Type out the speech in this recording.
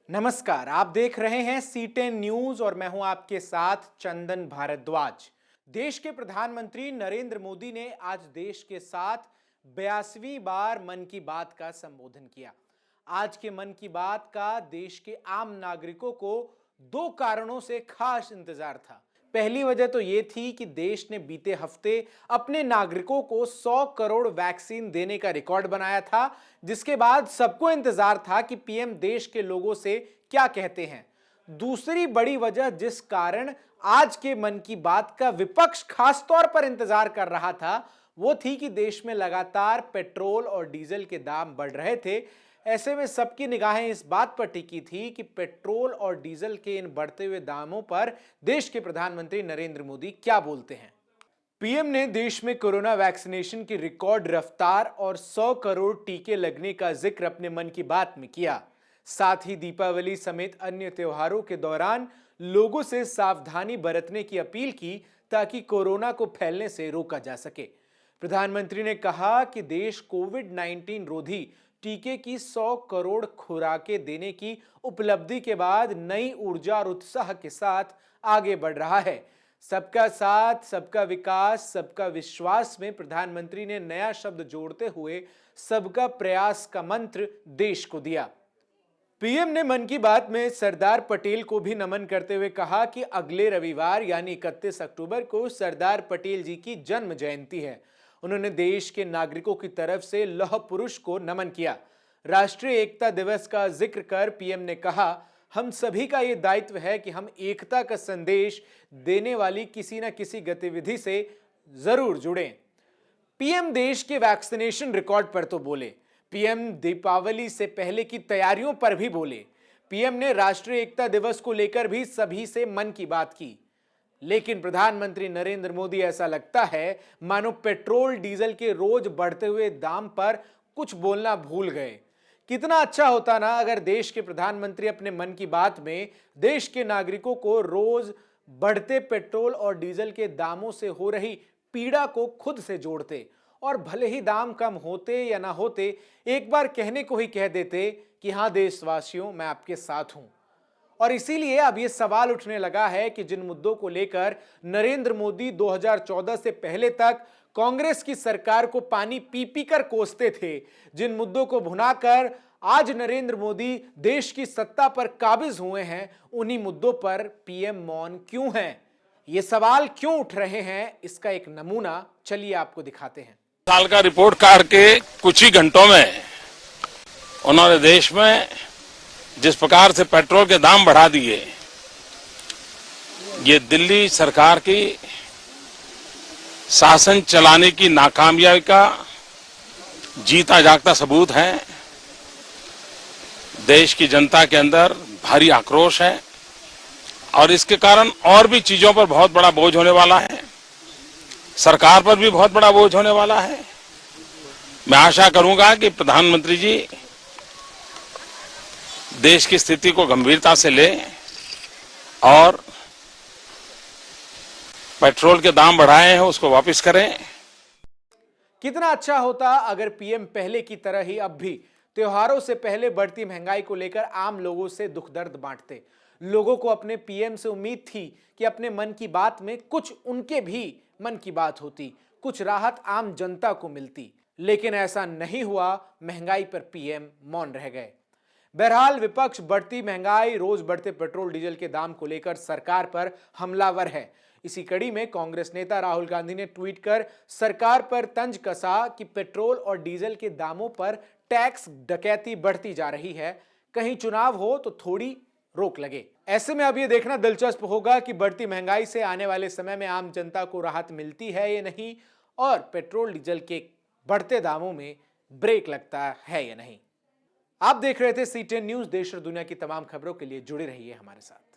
नमस्कार, आप देख रहे हैं C10 न्यूज और मैं हूं आपके साथ चंदन भारद्वाज। देश के प्रधानमंत्री नरेंद्र मोदी ने आज देश के साथ 82वीं बार मन की बात का संबोधन किया। आज के मन की बात का देश के आम नागरिकों को दो कारणों से खास इंतजार था। पहली वजह तो यह थी कि देश ने बीते हफ्ते अपने नागरिकों को 100 करोड़ वैक्सीन देने का रिकॉर्ड बनाया था, जिसके बाद सबको इंतजार था कि पीएम देश के लोगों से क्या कहते हैं। दूसरी बड़ी वजह जिस कारण आज के मन की बात का विपक्ष खास तौर पर इंतजार कर रहा था, वो थी कि देश में लगातार पेट्रोल और डीजल के दाम बढ़ रहे थे। ऐसे में सबकी निगाहें इस बात पर टिकी थी कि पेट्रोल और डीजल के इन बढ़ते हुए दामों पर देश के प्रधानमंत्री नरेंद्र मोदी क्या बोलते हैं। पीएम ने देश में कोरोना वैक्सीनेशन की रिकॉर्ड रफ्तार और 100 करोड़ टीके लगने का जिक्र अपने मन की बात में किया। साथ ही दीपावली समेत अन्य त्योहारों के दौरान लोगों से सावधानी बरतने की अपील की ताकि कोरोना को फैलने से रोका जा सके। प्रधानमंत्री ने कहा कि देश कोविड-19 रोधी टीके की 100 करोड़ खुराकें देने की उपलब्धि के बाद नई ऊर्जा और उत्साह के साथ आगे बढ़ रहा है। सबका साथ, सबका विकास, सबका विश्वास में प्रधानमंत्री ने नया शब्द जोड़ते हुए सबका प्रयास का मंत्र देश को दिया। पीएम ने मन की बात में सरदार पटेल को भी नमन करते हुए कहा कि अगले रविवार यानी 31 अक्टूबर को सरदार पटेल जी की जन्म जयंती है। उन्होंने देश के नागरिकों की तरफ से लौह पुरुष को नमन किया। राष्ट्रीय एकता दिवस का जिक्र कर पीएम ने कहा, हम सभी का यह दायित्व है कि हम एकता का संदेश देने वाली किसी न किसी गतिविधि से जरूर जुड़ें। पीएम देश के वैक्सीनेशन रिकॉर्ड पर तो बोले, पीएम दीपावली से पहले की तैयारियों पर भी बोले, पीएम ने राष्ट्रीय एकता दिवस को लेकर भी सभी से मन की बात की। लेकिन प्रधानमंत्री नरेंद्र मोदी ऐसा लगता है मानो पेट्रोल डीजल के रोज बढ़ते हुए दाम पर कुछ बोलना भूल गए। कितना अच्छा होता ना अगर देश के प्रधानमंत्री अपने मन की बात में देश के नागरिकों को रोज बढ़ते पेट्रोल और डीजल के दामों से हो रही पीड़ा को खुद से जोड़ते और भले ही दाम कम होते या ना होते, एक बार कहने को ही कह देते कि हां देशवासियों, मैं आपके साथ हूं। और इसीलिए अब यह सवाल उठने लगा है कि जिन मुद्दों को लेकर नरेंद्र मोदी 2014 से पहले तक कांग्रेस की सरकार को पानी पी पी कर कोसते थे, जिन मुद्दों को भुनाकर आज नरेंद्र मोदी देश की सत्ता पर काबिज हुए हैं, उन्हीं मुद्दों पर पीएम मौन क्यों हैं? ये सवाल क्यों उठ रहे हैं, इसका एक नमूना चलिए आपको दिखाते हैं। साल का रिपोर्ट कार्ड के कुछ ही घंटों में उन्होंने देश में जिस प्रकार से पेट्रोल के दाम बढ़ा दिए, ये दिल्ली सरकार की शासन चलाने की नाकामयाबी का जीता जागता सबूत है। देश की जनता के अंदर भारी आक्रोश है और इसके कारण और भी चीजों पर बहुत बड़ा बोझ होने वाला है, सरकार पर भी बहुत बड़ा बोझ होने वाला है। मैं आशा करूंगा कि प्रधानमंत्री जी देश की स्थिति को गंभीरता से लें और पेट्रोल के दाम बढ़ाए हैं उसको वापस करें। कितना अच्छा होता अगर पीएम पहले की तरह ही अब भी त्योहारों से पहले बढ़ती महंगाई को लेकर आम लोगों से दुख दर्द बांटते। लोगों को अपने पीएम से उम्मीद थी कि अपने मन की बात में कुछ उनके भी मन की बात होती, कुछ राहत आम जनता को मिलती, लेकिन ऐसा नहीं हुआ। महंगाई पर पीएम मौन रह गए। बहरहाल विपक्ष बढ़ती महंगाई, रोज बढ़ते पेट्रोल डीजल के दाम को लेकर सरकार पर हमलावर है। इसी कड़ी में कांग्रेस नेता राहुल गांधी ने ट्वीट कर सरकार पर तंज कसा कि पेट्रोल और डीजल के दामों पर टैक्स डकैती बढ़ती जा रही है, कहीं चुनाव हो तो थोड़ी रोक लगे। ऐसे में अब यह देखना दिलचस्प होगा कि बढ़ती महंगाई से आने वाले समय में आम जनता को राहत मिलती है या नहीं, और पेट्रोल डीजल के बढ़ते दामों में ब्रेक लगता है या नहीं। आप देख रहे थे C10 न्यूज। देश और दुनिया की तमाम खबरों के लिए जुड़े रहिए हमारे साथ।